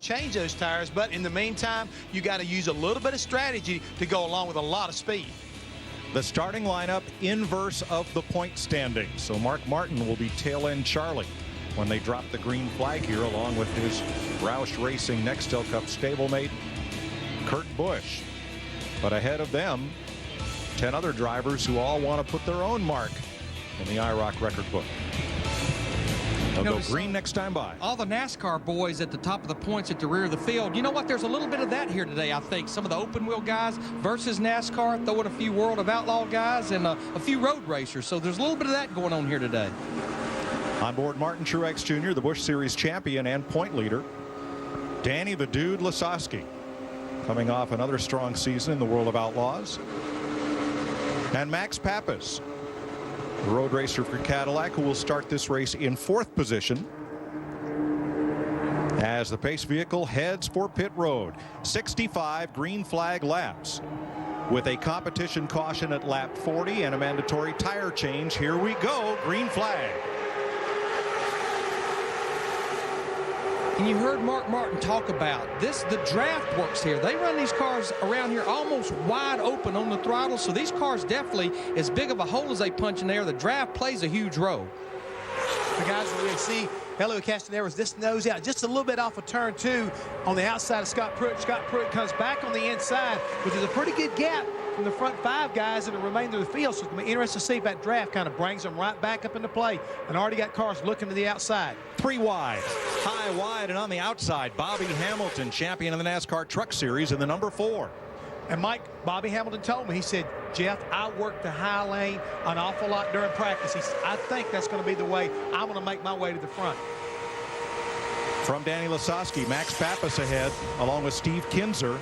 change those tires, but in the meantime, you got to use a little bit of strategy to go along with a lot of speed. The starting lineup inverse of the point standings. So Mark Martin will be tail end Charlie when they drop the green flag here, along with his Roush Racing Nextel Cup stablemate Kurt Busch. But ahead of them, 10 other drivers who all want to put their own mark in the IROC record book. They'll go green next time by. All the NASCAR boys at the top of the points at the rear of the field. You know what? There's a little bit of that here today, I think. Some of the open wheel guys versus NASCAR, throwing a few World of Outlaw guys and a few road racers. So there's a little bit of that going on here today. On board Martin Truex Jr., the Busch Series champion and point leader. Danny the Dude Lasowski, coming off another strong season in the World of Outlaws. And Max Pappas, the road racer for Cadillac, who will start this race in 4th position as the pace vehicle heads for pit road. 65 green flag laps with a competition caution at lap 40 and a mandatory tire change. Here we go, green flag. And you heard Mark Martin talk about this. The draft works here. They run these cars around here almost wide open on the throttle, so these cars definitely, as big of a hole as they punch in there, the draft plays a huge role. The guys we see Helio Castaneda's this nose out just a little bit off of turn 2 on the outside of Scott Pruitt. Scott Pruitt comes back on the inside, which is a pretty good gap from the front 5 guys in the remainder of the field. So it's going to be interesting to see if that draft kind of brings them right back up into play. And already got cars looking to the outside. 3 wide, high, wide, and on the outside, Bobby Hamilton, champion of the NASCAR Truck Series, in the number 4. And Mike, Bobby Hamilton told me, he said, Jeff, I worked the high lane an awful lot during practice. He said, I think that's going to be the way I'm going to make my way to the front. From Danny Lasowski, Max Pappas ahead, along with Steve Kinzer.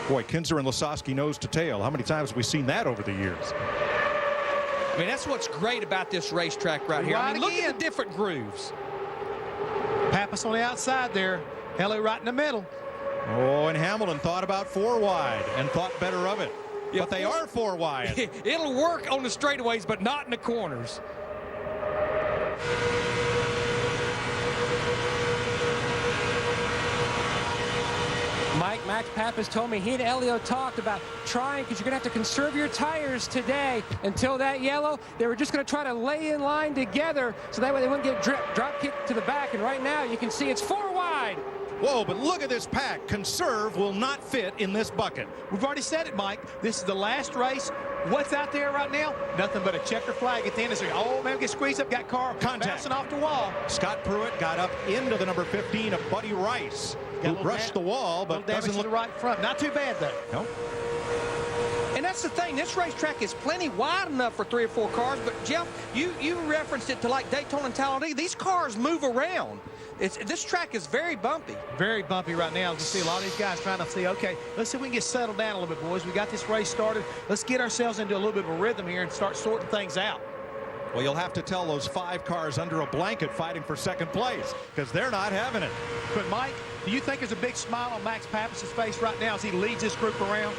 Boy, Kinzer and Lasowski nose to tail. How many times have we seen that over the years? I mean, that's what's great about this racetrack right here. I mean, look at the different grooves. Pappas on the outside there. Hello right in the middle. Oh, and Hamilton thought about 4 wide and thought better of it. Yeah, but they are 4 wide. It'll work on the straightaways, but not in the corners. Max Pappas told me he and Elio talked about trying, because you're going to have to conserve your tires today until that yellow. They were just going to try to lay in line together so that way they wouldn't get drop kicked to the back. And right now you can see it's 4 wide. Whoa, but look at this pack. Conserve will not fit in this bucket. We've already said it, Mike. This is the last race. What's out there right now? Nothing but a checker flag at the end. It's like, oh, man, get squeezed up, got car bouncing off the wall. Scott Pruitt got up into the number 15 of Buddy Rice, who brushed the wall, but doesn't look to the right front. Not too bad, though. No. And that's the thing. This racetrack is plenty wide enough for 3 or 4 cars. But, Jeff, you referenced it to like Daytona and Talladega. These cars move around. This track is very bumpy. Very bumpy right now. You see a lot of these guys trying to see, okay, let's see if we can get settled down a little bit, boys. We got this race started. Let's get ourselves into a little bit of a rhythm here and start sorting things out. Well, you'll have to tell those 5 cars under a blanket fighting for 2nd place, because they're not having it. But, Mike, do you think there's a big smile on Max Pappas' face right now as he leads this group around?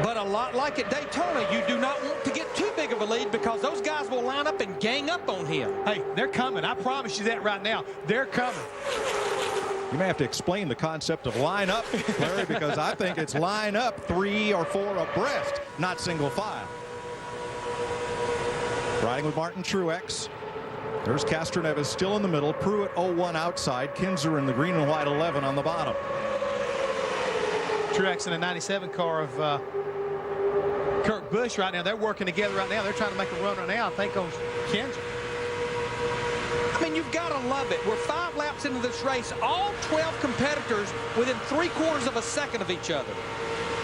But a lot like at Daytona, you do not want to get too big of a lead, because those guys will line up and gang up on him. Hey, they're coming. I promise you that right now. They're coming. You may have to explain the concept of line up, Larry, because I think it's line up 3 or 4 abreast, not single file. Riding with Martin Truex. There's Castroneves still in the middle. Pruitt 0-1 outside. Kinzer in the green and white 11 on the bottom. Truex in a 97 car of Kurt Busch right now. They're working together right now. They're trying to make a run right now, I think, on Kinzer. I mean, you've got to love it. We're 5 laps into this race. All 12 competitors within 3/4 of a second of each other.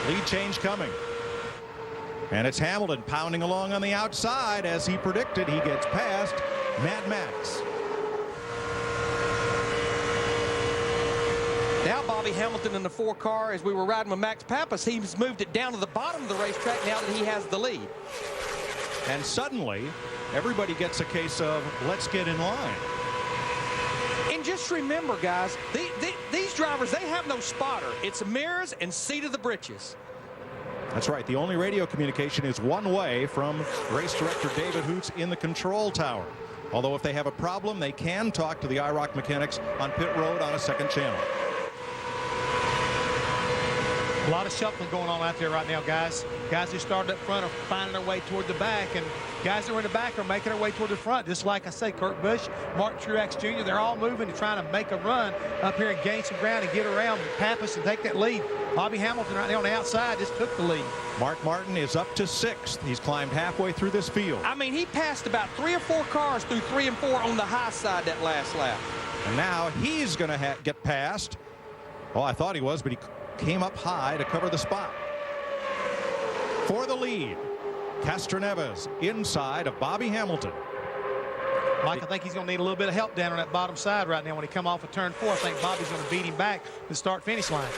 Lead change coming. And it's Hamilton pounding along on the outside. As he predicted, he gets past Mad Max. Now Bobby Hamilton in the 4 car, as we were riding with Max Pappas, he's moved it down to the bottom of the racetrack now that he has the lead. And suddenly, everybody gets a case of, let's get in line. And just remember, guys, these drivers, they have no spotter. It's mirrors and seat of the britches. That's right. The only radio communication is one way from race director David Hoots in the control tower. Although if they have a problem, they can talk to the IROC mechanics on pit road on a second channel. A lot of shuffling going on out there right now, guys. Guys who started up front are finding their way toward the back, and guys who are in the back are making their way toward the front. Just like I say, Kurt Busch, Martin Truex Jr., they're all moving and trying to make a run up here and gain some ground and get around Pappas and take that lead. Bobby Hamilton right now on the outside just took the lead. Mark Martin is up to 6th. He's climbed halfway through this field. I mean, he passed about 3 or 4 cars through 3 and 4 on the high side that last lap. And now he's going to get past. Oh, I thought he was, but he came up high to cover the spot. For the lead, Castroneves inside of Bobby Hamilton. Mike, I think he's going to need a little bit of help down on that bottom side right now when he come off of turn 4. I think Bobby's going to beat him back to the start-finish line.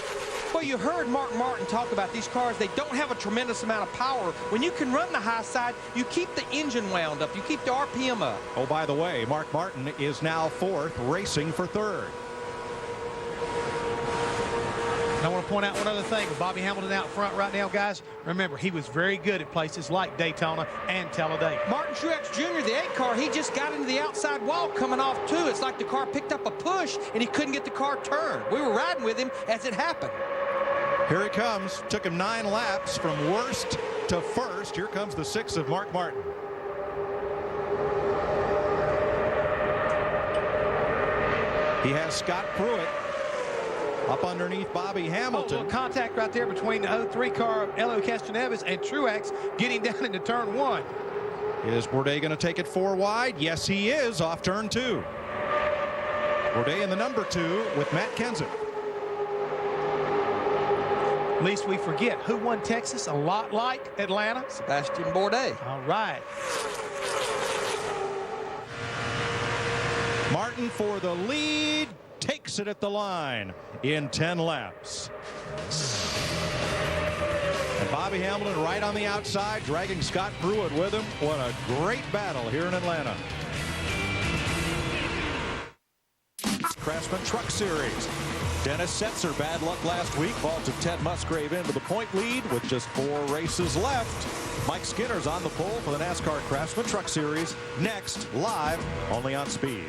Well, you heard Mark Martin talk about these cars. They don't have a tremendous amount of power. When you can run the high side, you keep the engine wound up. You keep the RPM up. Oh, by the way, Mark Martin is now 4th, racing for 3rd. And I want to point out one other thing. With Bobby Hamilton out front right now, guys, remember, he was very good at places like Daytona and Talladega. Martin Truex Jr., the 8 car, he just got into the outside wall coming off, too. It's like the car picked up a push, and he couldn't get the car turned. We were riding with him as it happened. Here he comes. Took him 9 laps from worst to first. Here comes the 6 of Mark Martin. He has Scott Pruitt up underneath Bobby Hamilton. Oh, contact right there between the 03 car of Helio Castroneves and Truex getting down into turn 1. Is Bourdais going to take it 4 wide? Yes, he is, off turn 2. Bourdais in the number 2 with Matt Kenseth. Least we forget who won Texas a lot like Atlanta. Sebastian Bourdais. All right. Martin for the lead. Takes it at the line in 10 laps. And Bobby Hamilton right on the outside, dragging Scott Pruitt with him. What a great battle here in Atlanta. Craftsman Truck Series. Dennis Setzer, bad luck last week, vaulted Ted Musgrave into the point lead with just 4 races left. Mike Skinner's on the pole for the NASCAR Craftsman Truck Series. Next, live, only on Speed.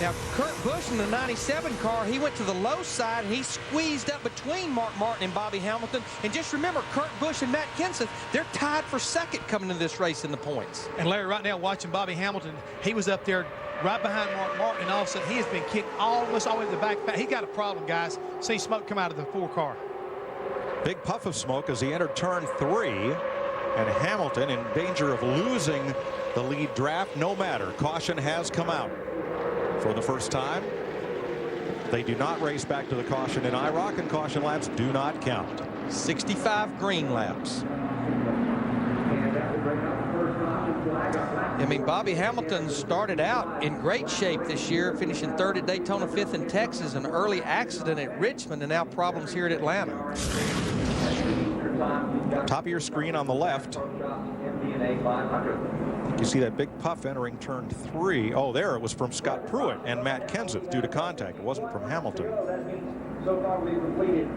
Now, Kurt Busch in the 97 car, he went to the low side, and he squeezed up between Mark Martin and Bobby Hamilton. And just remember, Kurt Busch and Matt Kenseth, they're tied for 2nd coming into this race in the points. And Larry, right now, watching Bobby Hamilton, he was up there right behind Mark Martin, and all of a sudden, he has been kicked almost all the way to the back. He got a problem, guys. See smoke come out of the 4 car. Big puff of smoke as he entered turn 3, and Hamilton in danger of losing the lead draft. No matter, caution has come out. For the first time, they do not race back to the caution in IROC, and caution laps do not count. 65 green laps. I mean, Bobby Hamilton started out in great shape this year, finishing 3rd at Daytona, 5th in Texas, an early accident at Richmond, and now problems here at Atlanta. Top of your screen on the left. You see that big puff entering turn 3. Oh, there it was from Scott Pruitt and Matt Kenseth due to contact. It wasn't from Hamilton. So far we've completed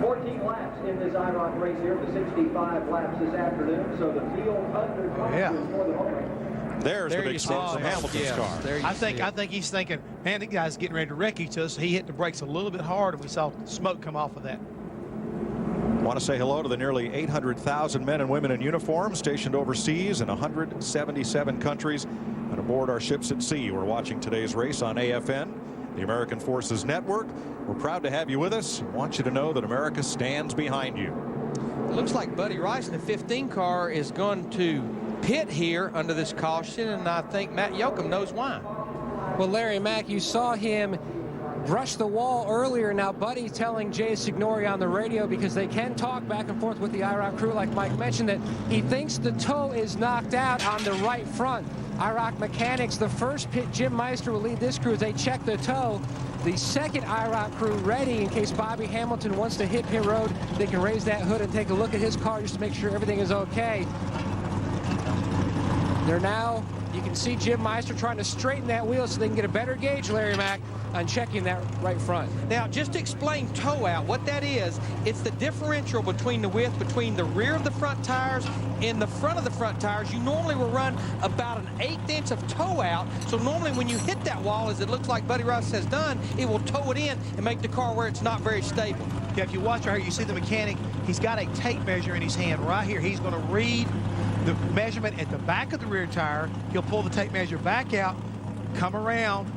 14 laps in this IROC race here, the 65 laps this afternoon. So the field under caution for the moment. There's the big smoke from Hamilton's car. I think he's thinking, man, the guy's getting ready to wreck each other. So he hit the brakes a little bit hard, and we saw smoke come off of that. I want to say hello to the nearly 800,000 men and women in uniform stationed overseas in 177 countries and aboard our ships at sea. We're watching today's race on AFN, the American Forces Network. We're proud to have you with us. We want you to know that America stands behind you. It looks like Buddy Rice in the 15 car is going to pit here under this caution, and I think Matt Yoakum knows why. Well, Larry Mack, you saw him brush the wall earlier. Now Buddy telling Jay Signori on the radio, because they can talk back and forth with the IROC crew, like Mike mentioned, that he thinks the toe is knocked out on the right front. IROC mechanics, the first pit, Jim Meister will lead this crew as they check the toe. The second IROC crew ready in case Bobby Hamilton wants to hit pit road. They can raise that hood and take a look at his car just to make sure everything is okay. They're now You can see Jim Meister trying to straighten that wheel so they can get a better gauge, Larry Mack, on checking that right front. Now, just to explain toe out, what that is, it's the differential between the width between the rear of the front tires and the front of the front tires. You normally will run about an 1/8 inch of toe out. So normally when you hit that wall, as it looks like Buddy Rice has done, it will toe it in and make the car where it's not very stable. Yeah, if you watch right here, you see the mechanic. He's got a tape measure in his hand right here. He's going to read the measurement at the back of the rear tire. He'll pull the tape measure back out, come around.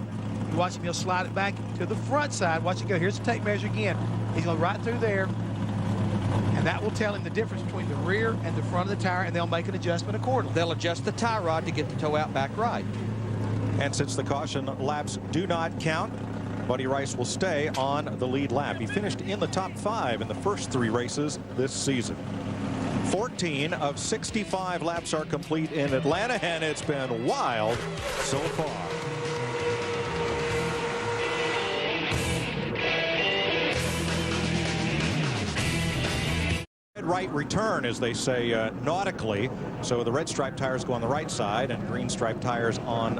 You watch him, he'll slide it back to the front side. Watch it go. Here's the tape measure again. He's going right through there. And that will tell him the difference between the rear and the front of the tire, and they'll make an adjustment accordingly. They'll adjust the tie rod to get the toe out back right. And since the caution laps do not count, Buddy Rice will stay on the lead lap. He finished in the top 5 in the first 3 races this season. 14 of 65 laps are complete in Atlanta, and it's been wild so far. Right return, as they say nautically. So the red stripe tires go on the right side and green stripe tires on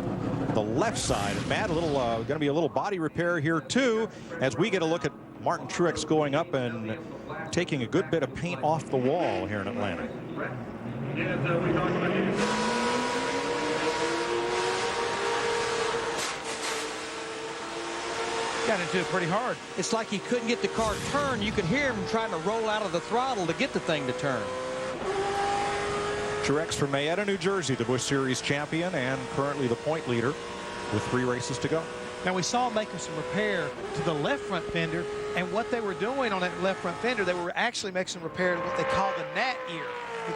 the left side. And Matt, going to be a little body repair here too, as we get a look at Martin Truex going up and taking a good bit of paint off the wall here in Atlanta. Got into it pretty hard. It's like he couldn't get the car turned. You could hear him trying to roll out of the throttle to get the thing to turn. Truex from Mayetta, New Jersey, the Busch Series champion and currently the point leader with 3 races to go. Now we saw him making some repair to the left front fender, and what they were doing on that left front fender, they were actually making some repair to what they call the gnat ear,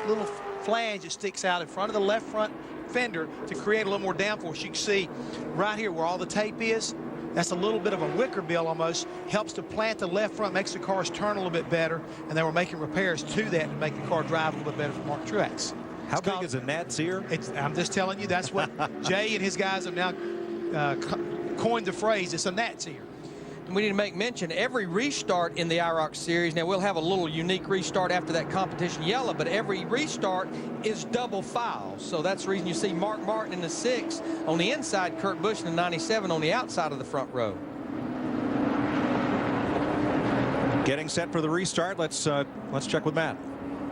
the little flange that sticks out in front of the left front fender to create a little more downforce. You can see right here where all the tape is. That's a little bit of a wicker bill almost. Helps to plant the left front, makes the cars turn a little bit better, and they were making repairs to that to make the car drive a little bit better for Martin Truex. How big is a gnat's ear? I'm just telling you, that's what Jay and his guys have now coined the phrase. It's a gnat's ear. And we need to make mention, every restart in the IROC series, now we'll have a little unique restart after that competition yellow, but every restart is double file. So that's the reason you see Mark Martin in the 6 on the inside, Kurt Busch in the 97 on the outside of the front row. Getting set for the restart. Let's check with Matt.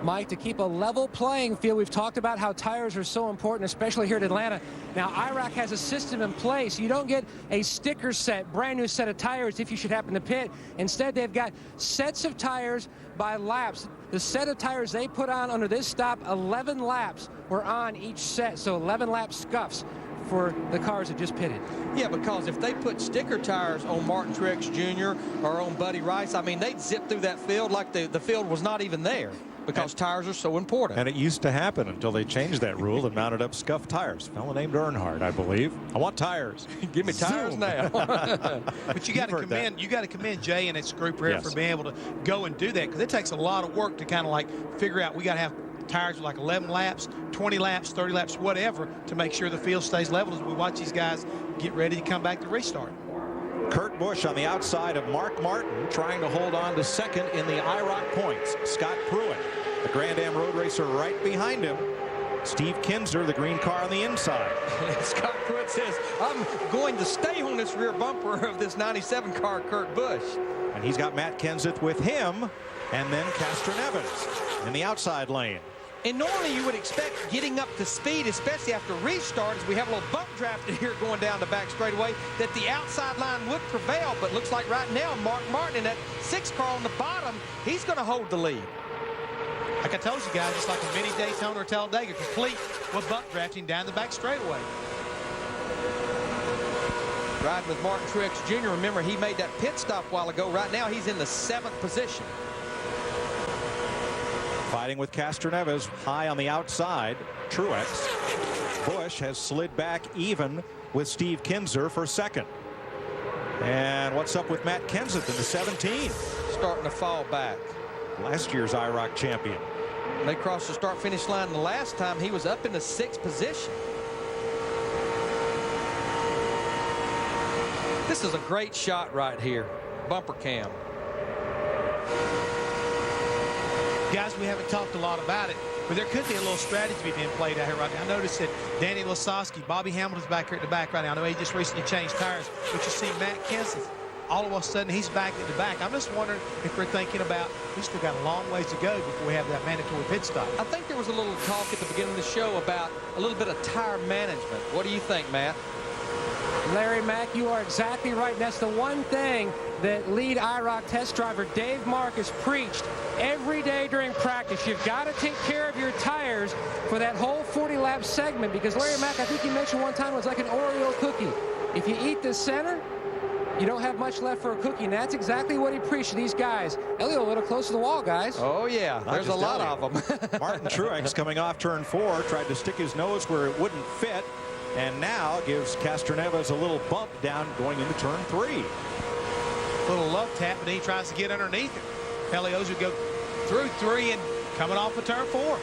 Mike, to keep a level playing field, we've talked about how tires are so important, especially here at Atlanta. Now, IROC has a system in place. You don't get a sticker set, brand new set of tires if you should happen to pit. Instead, they've got sets of tires by laps. The set of tires they put on under this stop, 11 laps were on each set, so 11 lap scuffs for the cars that just pitted. Yeah, because if they put sticker tires on Martin Truex Jr. or on Buddy Rice, I mean, they'd zip through that field like the field was not even there. Because tires are so important. And it used to happen until they changed that rule and mounted up scuffed tires. A fellow named Earnhardt, I believe. I want tires. Give me tires now. But you got to commend Jay and his group here for being able to go and do that, because it takes a lot of work to kind of like figure out we got to have tires with like 11 laps, 20 laps, 30 laps, whatever, to make sure the field stays level as we watch these guys get ready to come back to restart. Kurt Busch on the outside of Mark Martin, trying to hold on to second in the IROC points. Scott Pruitt, the Grand Am road racer, right behind him. Steve Kinzer, the green car on the inside. Scott Pruitt says, I'm going to stay on this rear bumper of this 97 car, Kurt Busch. And he's got Matt Kenseth with him, and then Castor Nevins in the outside lane. And normally you would expect getting up to speed, especially after restart, as we have a little bump draft in here going down the back straightaway, that the outside line would prevail. But looks like right now, Mark Martin in that 6 car on the bottom, he's going to hold the lead. Like I told you guys, it's like a mini Daytona or Talladega, complete with bump drafting down the back straightaway. Riding with Martin Truex Jr. Remember, he made that pit stop a while ago. Right now, he's in the 7th position. Fighting with Castor Neves high on the outside. Truex. Busch has slid back even with Steve Kinzer for second. And what's up with Matt Kenseth in the 17? Starting to fall back. Last year's IROC champion. They crossed the start-finish line the last time. He was up in the 6th position. This is a great shot right here. Bumper cam. Guys, we haven't talked a lot about it. but there could be a little strategy being played out here right now. I noticed that Danny Lasowski, Bobby Hamilton's back here at the back right now. I know he just recently changed tires, but you see Matt Kenseth, all of a sudden he's back at the back. I'm just wondering if we're thinking about, we still got a long ways to go before we have that mandatory pit stop. I think there was a little talk at the beginning of the show about a little bit of tire management. What do you think, Matt? Larry Mack, you are exactly right. That's the one thing that lead IROC test driver Dave Marcus preached every day during practice. You've got to take care of your tires for that whole 40-lap segment, because Larry Mack, I think you mentioned one time, it was like an Oreo cookie. If you eat the center, you don't have much left for a cookie, and that's exactly what he preached to these guys. Elio a little close to the wall, guys. Oh, yeah. There's a lot of them. Martin Truex coming off turn 4, tried to stick his nose where it wouldn't fit, and now gives Castroneves a little bump down going into turn 3. Little love tap, and he tries to get underneath it. Elios would go through 3 and coming off of turn 4.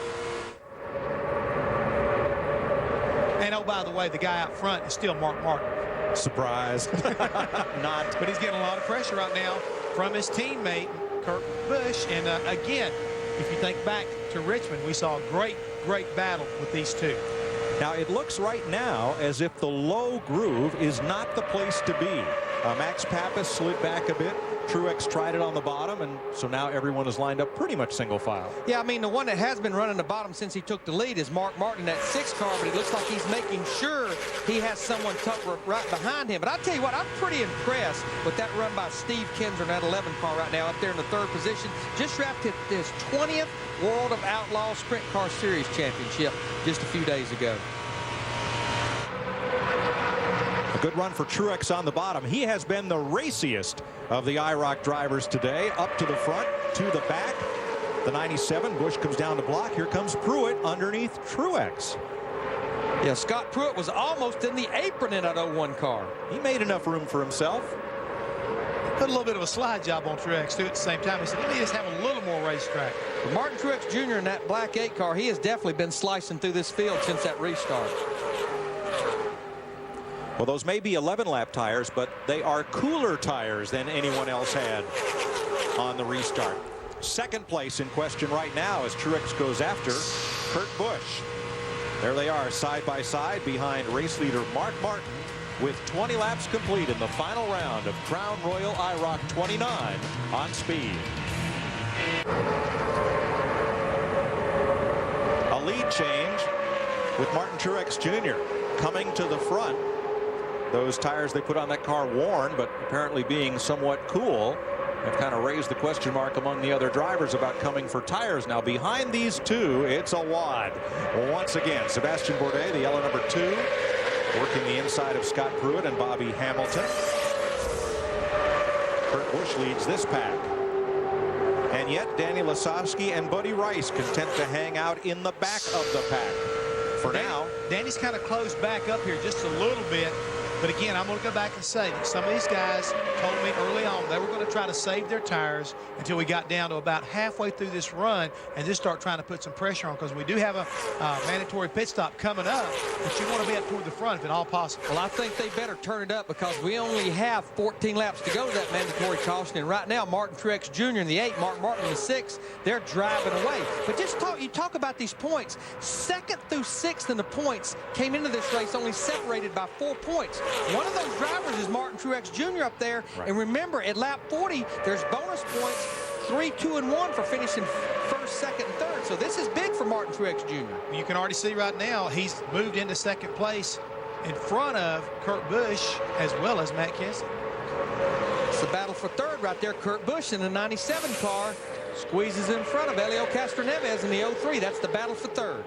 And oh, by the way, the guy out front is still Mark Martin. Surprise. Not. But he's getting a lot of pressure right now from his teammate, Kurt Busch. And again, if you think back to Richmond, we saw a great battle with these two. Now, it looks right now as if the low groove is not the place to be. Max Pappas slid back a bit. Truex tried it on the bottom, and so now everyone is lined up pretty much single file. Yeah, I mean, the one that has been running the bottom since he took the lead is Mark Martin, that 6 car, but it looks like he's making sure he has someone right behind him. But I'll tell you what, I'm pretty impressed with that run by Steve Kinser in that 11 car right now up there in the 3rd position. Just wrapped his 20th World of Outlaw Sprint Car Series championship just a few days ago. A good run for Truex on the bottom. He has been the raciest of the IROC drivers today. Up to the front, to the back. The 97, Busch comes down to block. Here comes Pruitt underneath Truex. Yeah, Scott Pruitt was almost in the apron in that 01 car. He made enough room for himself. Put a little bit of a slide job on Truex, too, at the same time. He said, let me just have a little more racetrack. But Martin Truex Jr. in that black 8 car, he has definitely been slicing through this field since that restart. Well, those may be 11-lap tires, but they are cooler tires than anyone else had on the restart. 2nd place in question right now as Truex goes after Kurt Busch. There they are side by side behind race leader Mark Martin with 20 laps complete in the final round of Crown Royal IROC 29 on speed. A lead change with Martin Truex Jr. coming to the front. Those tires they put on that car worn, but apparently being somewhat cool, have kind of raised the question mark among the other drivers about coming for tires. Now behind these two, it's a wad. Once again, Sebastian Bourdais, the yellow number 2, working the inside of Scott Pruitt and Bobby Hamilton. Kurt Busch leads this pack. And yet Danny Lasowski and Buddy Rice content to hang out in the back of the pack. For now, Danny's kind of closed back up here just a little bit. But again, I'm going to go back and say that some of these guys told me early on they were going to try to save their tires until we got down to about halfway through this run and just start trying to put some pressure on, because we do have a mandatory pit stop coming up, but you want to be up toward the front if at all possible. Well, I think they better turn it up, because we only have 14 laps to go to that mandatory caution. And right now, Martin Truex Jr. in the 8, Mark Martin in the 6, they're driving away. But just you talk about these points. 2nd through 6th in the points came into this race only separated by 4 points. One of those drivers is Martin Truex Jr. up there. Right. And remember, at lap 40, there's bonus points, 3, 2, and 1 for finishing 1st, 2nd, and 3rd. So this is big for Martin Truex Jr. You can already see right now he's moved into 2nd place in front of Kurt Busch as well as Matt Kenseth. It's the battle for 3rd right there. Kurt Busch in the 97 car squeezes in front of Helio Castroneves in the 03. That's the battle for 3rd.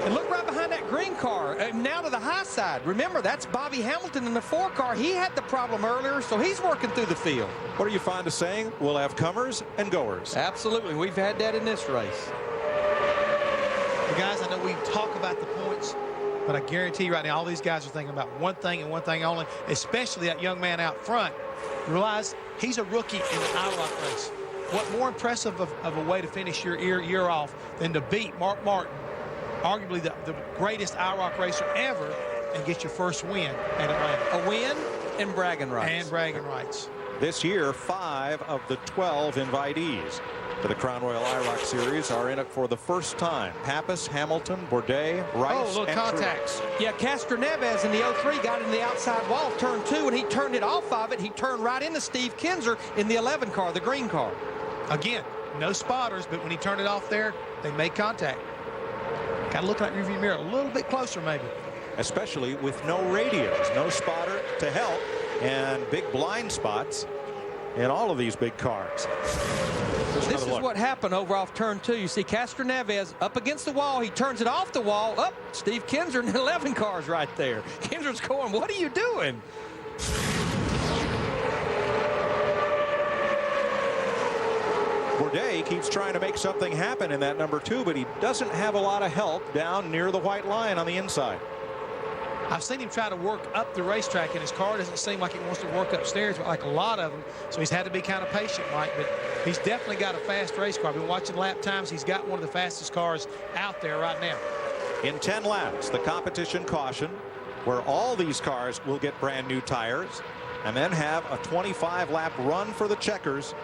And look right behind that green car, now to the high side. Remember, that's Bobby Hamilton in the 4 car. He had the problem earlier, so he's working through the field. What are you fond of saying? We'll have comers and goers. Absolutely. We've had that in this race. Well, guys, I know we talk about the points, but I guarantee you right now all these guys are thinking about one thing and one thing only, especially that young man out front. Realize he's a rookie in the IROC race. What more impressive of a way to finish your year off than to beat Mark Martin, arguably the greatest IROC racer ever, and get your first win at Atlanta. A win and bragging rights. And bragging rights. This year, 5 of the 12 invitees. to the Crown Royal IROC Series are in it for the first time. Pappas, Hamilton, Bourdais, Rice, little and contacts. Truex. Yeah, Castroneves in the 03 got in the outside wall of turn 2, and he turned it off of it. He turned right into Steve Kinser in the 11 car, the green car. Again, no spotters, but when he turned it off there, they made contact. Got to look at that rearview mirror a little bit closer, maybe. Especially with no radios, no spotter to help, and big blind spots in all of these big cars. This is what happened over off turn 2. You see Castroneves up against the wall. He turns it off the wall. Up, Steve Kinser in the 11 cars right there. Kinser's going, what are you doing? Bourdais keeps trying to make something happen in that number 2, but he doesn't have a lot of help down near the white line on the inside. I've seen him try to work up the racetrack, and his car doesn't seem like it wants to work upstairs like a lot of them. So he's had to be kind of patient, Mike. But he's definitely got a fast race car. I've been watching lap times. He's got one of the fastest cars out there right now. In 10 laps, the competition caution, where all these cars will get brand new tires, and then have a 25-lap run for the checkers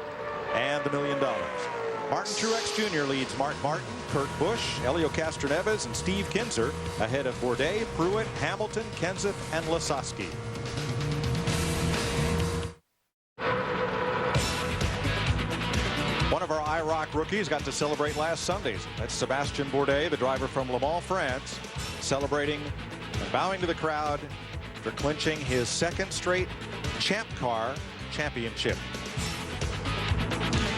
and the $1 million. Martin Truex Jr. leads Mark Martin, Kurt Busch, Helio Castroneves, and Steve Kinser ahead of Bourdais, Pruitt, Hamilton, Kenseth, and Lasowski. One of our IROC rookies got to celebrate last Sunday. That's Sebastien Bourdais, the driver from Le Mans, France, celebrating and bowing to the crowd for clinching his second straight Champ Car championship.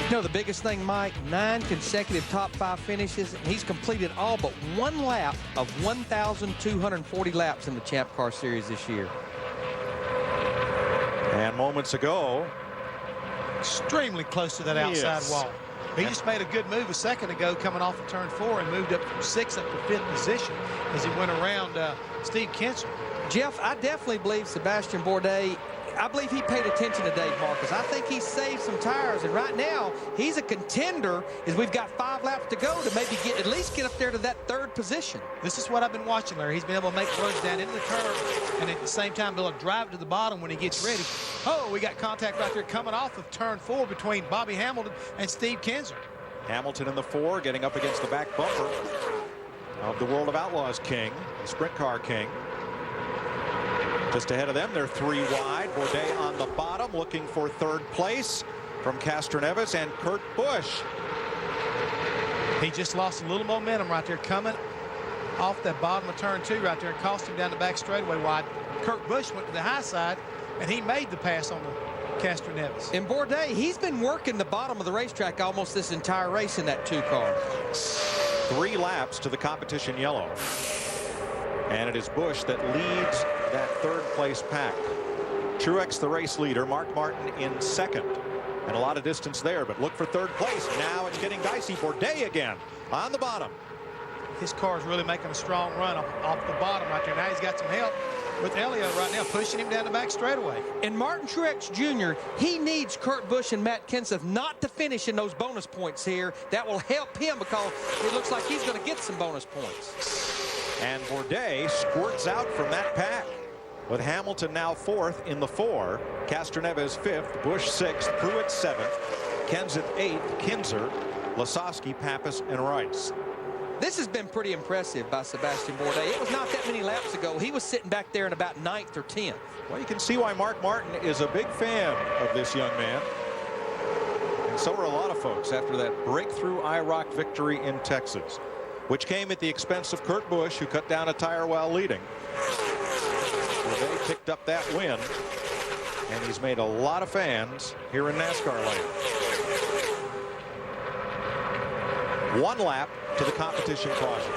You know, the biggest thing, Mike, 9 consecutive top 5 finishes, and he's completed all but 1 lap of 1,240 laps in the Champ Car Series this year. And moments ago, Extremely close to that outside wall. He just made a good move a second ago coming off of turn 4 and moved up from 6th up to 5th position as he went around Steve Kinser. Jeff, I definitely believe Sebastien Bourdais, I believe he paid attention to Dave Marcus. I think he saved some tires, and right now he's a contender as we've got 5 laps to go to maybe at least get up there to that 3rd position. This is what I've been watching, Larry. He's been able to make runs down into the curve and at the same time be able to drive it to the bottom when he gets ready. Oh, we got contact right there coming off of turn 4 between Bobby Hamilton and Steve Kinser. Hamilton in the 4 getting up against the back bumper of the World of Outlaws king, the sprint car king. Just ahead of them, they're 3 wide. Bourdais on the bottom looking for 3rd place from Castroneves and Kurt Busch. He just lost a little momentum right there coming off that bottom of turn 2 right there and cost him down the back straightaway wide. Kurt Busch went to the high side and he made the pass on the Castroneves. And Bourdais, he's been working the bottom of the racetrack almost this entire race in that 2 car. 3 laps to the competition yellow. And it is Busch that leads that 3rd place pack. Truex the race leader, Mark Martin in 2nd. And a lot of distance there, but look for 3rd place. Now it's getting dicey. Bourdais again on the bottom. His car is really making a strong run off the bottom right there. Now he's got some help with Helio right now, pushing him down the back straightaway. And Martin Truex Jr., he needs Kurt Busch and Matt Kenseth not to finish in those bonus points here. That will help him because it looks like he's going to get some bonus points. And Bourdais squirts out from that pack with Hamilton now 4th in the 4, Castroneves 5th, Busch 6th, Pruitt 7th, Kenseth 8th, Kinser, Lasowski, Pappas, and Rice. This has been pretty impressive by Sebastien Bourdais. It was not that many laps ago. He was sitting back there in about 9th or 10th. Well, you can see why Mark Martin is a big fan of this young man. And so are a lot of folks after that breakthrough IROC victory in Texas, which came at the expense of Kurt Busch, who cut down a tire while leading. Bourdais picked up that win, and he's made a lot of fans here in NASCAR land. 1 lap to the competition caution.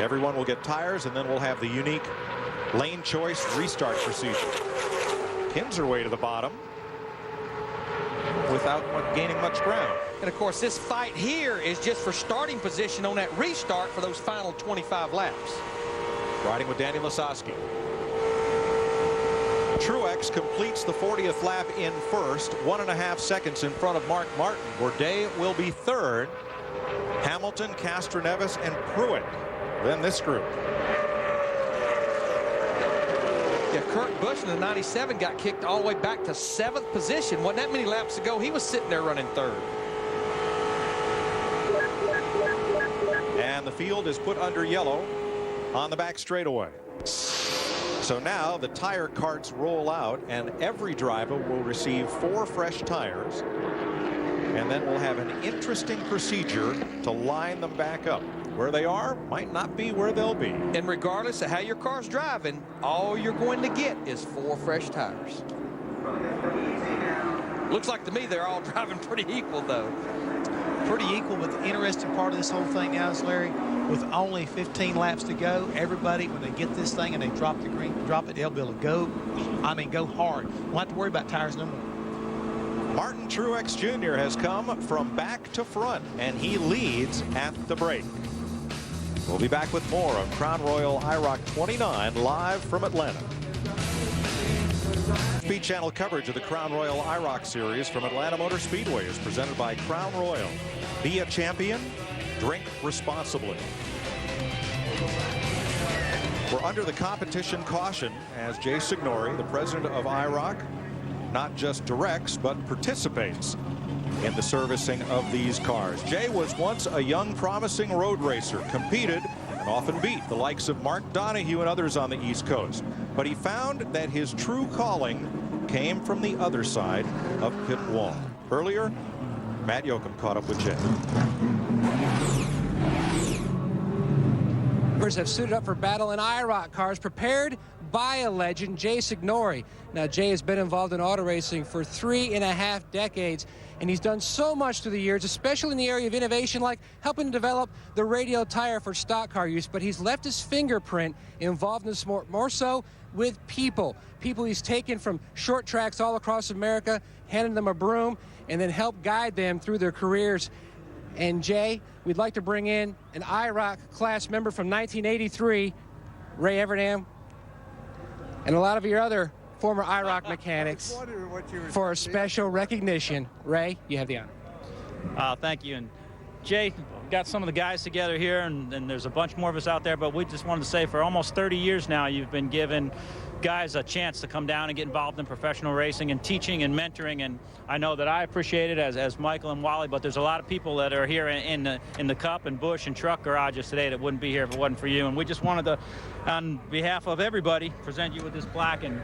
Everyone will get tires, and then we'll have the unique lane choice restart procedure. Kinser way to the bottom without gaining much ground. And of course, this fight here is just for starting position on that restart for those final 25 laps. Riding with Danny Lasowski. Truex completes the 40th lap in 1st, 1.5 seconds in front of Mark Martin. Bourdais will be 3rd. Hamilton, Castroneves, and Pruitt. Then this group. Yeah, Kurt Busch in the 97 got kicked all the way back to 7th position. Wasn't that many laps ago. He was sitting there running 3rd. And the field is put under yellow on the back straightaway. So now the tire carts roll out, and every driver will receive 4 fresh tires. And then we'll have an interesting procedure to line them back up. Where they are might not be where they'll be. And regardless of how your car's driving, all you're going to get is 4 fresh tires. Looks like to me they're all driving pretty equal, though. Pretty equal, but the interesting part of this whole thing now is, Larry, with only 15 laps to go, everybody, when they get this thing and they drop the green, drop it, they'll be able to go, go hard. Won't have to worry about tires no more. Martin Truex Jr. has come from back to front, and he leads at the break. We'll be back with more of Crown Royal IROC 29 live from Atlanta. Speed Channel coverage of the Crown Royal IROC Series from Atlanta Motor Speedway is presented by Crown Royal. Be a champion, drink responsibly. We're under the competition caution as Jay Signori, the president of IROC, not just directs but participates in the servicing of these cars. Jay was once a young, promising road racer, competed and often beat the likes of Mark Donahue and others on the East Coast. But he found that his true calling came from the other side of pit wall. Earlier, Matt Yoakum caught up with Jay. Members have suited up for battle in IROC cars prepared by a legend, Jay Signori. Now, Jay has been involved in auto racing for 3.5 decades, and he's done so much through the years, especially in the area of innovation, like helping to develop the radial tire for stock car use. But he's left his fingerprint involved in this more so with people he's taken from short tracks all across America, handed them a broom, and then helped guide them through their careers. And Jay, we'd like to bring in an IROC class member from 1983, Ray Everdam, and a lot of your other former IROC mechanics for a special recognition. Ray, you have the honor. Thank you. And Jay, got some of the guys together here, and there's a bunch more of us out there, but we just wanted to say for almost 30 years now, you've been giving guys a chance to come down and get involved in professional racing and teaching and mentoring. And I know that I appreciate it as Michael and Wally, but there's a lot of people that are here in the Cup and Busch and truck garages today that wouldn't be here if it wasn't for you. And we just wanted to, on behalf of everybody, present you with this plaque and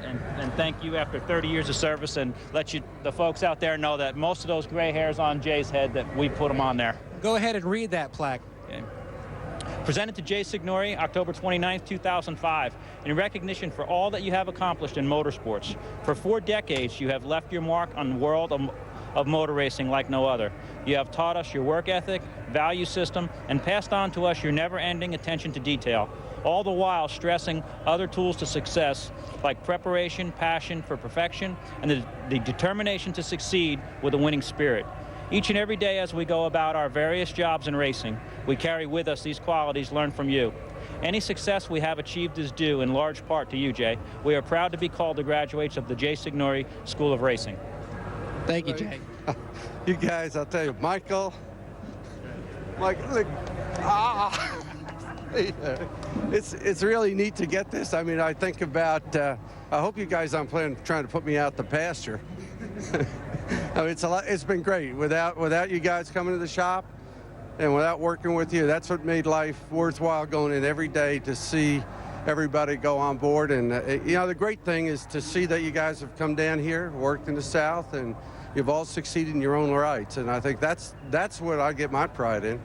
thank you after 30 years of service, and let the folks out there know that most of those gray hairs on Jay's head, that we put them on there. Go ahead and read that plaque. Okay. Presented to Jay Signori, October 29th, 2005, in recognition for all that you have accomplished in motorsports. For 4 decades, you have left your mark on the world of motor racing like no other. You have taught us your work ethic, value system, and passed on to us your never-ending attention to detail, all the while stressing other tools to success like preparation, passion for perfection, and the determination to succeed with a winning spirit. Each and every day as we go about our various jobs in racing, we carry with us these qualities learned from you. Any success we have achieved is due in large part to you, Jay. We are proud to be called the graduates of the Jay Signori School of Racing. Thank you, Jay. You guys, I'll tell you, Michael, look, it's really neat to get this. I mean, I think about, I hope you guys aren't trying to put me out the pasture. I mean, it's been great. Without you guys coming to the shop and without working with you, that's what made life worthwhile, going in every day to see everybody go on board. And, you know, the great thing is to see that you guys have come down here, worked in the South, and you've all succeeded in your own rights. And I think that's what I get my pride in.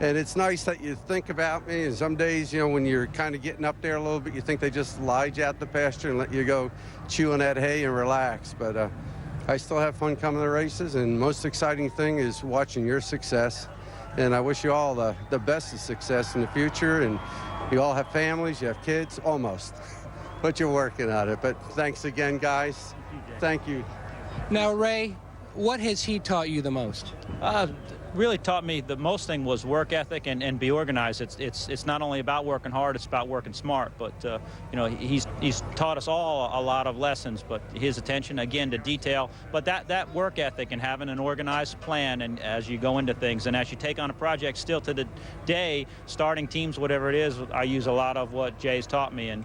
And it's nice that you think about me. And some days, you know, when you're kind of getting up there a little bit, you think they just lied you out the pasture and let you go chew on that hay and relax. But I still have fun coming to the races, and most exciting thing is watching your success. And I wish you all the best of success in the future. And you all have families, you have kids, almost. But you're working on it. But thanks again, guys. Thank you. Now, Ray, what has he taught you the most? Really taught me the most thing was work ethic and be organized. It's not only about working hard, it's about working smart. But you know, he's taught us all a lot of lessons. But his attention again to detail. But that work ethic and having an organized plan, and as you go into things and as you take on a project, still to the day, starting teams, whatever it is, I use a lot of what Jay's taught me. And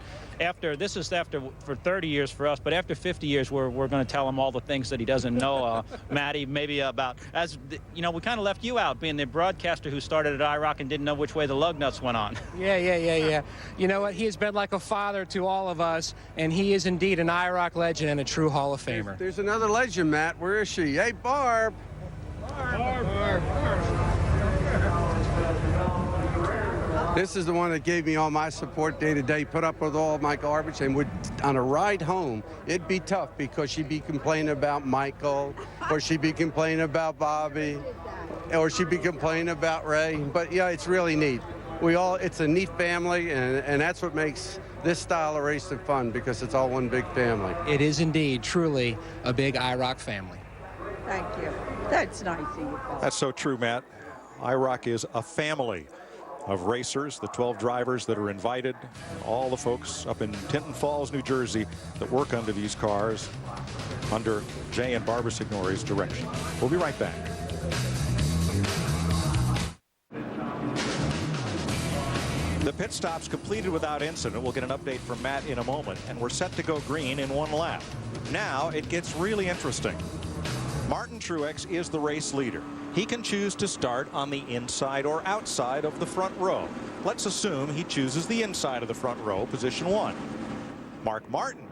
this is after for 30 years for us, but after 50 years, we're going to tell him all the things that he doesn't know, Matty, maybe about, as you know, we kind of left you out, being the broadcaster who started at IROC and didn't know which way the lug nuts went on. Yeah. You know what? He has been like a father to all of us, and he is indeed an IROC legend and a true Hall of Famer. There's another legend, Matt. Where is she? Hey, Barb. Barb. This is the one that gave me all my support day to day, put up with all my garbage, and would, on a ride home, it'd be tough because she'd be complaining about Michael, or she'd be complaining about Bobby, or she'd be complaining about Ray. But yeah, it's really neat. It's a neat family, and that's what makes this style of racing fun, because it's all one big family. It is indeed, truly, a big IROC family. Thank you. That's nice of you, Paul. That's so true, Matt. IROC is a family of racers, the 12 drivers that are invited, all the folks up in Tinton Falls, New Jersey, that work under these cars under Jay and Barbara Signori's direction. We'll be right back. The pit stops completed without incident. We'll get an update from Matt in a moment, and we're set to go green in one lap. Now it gets really interesting. Martin Truex is the race leader. He can choose to start on the inside or outside of the front row. Let's assume he chooses the inside of the front row, position 1. Mark Martin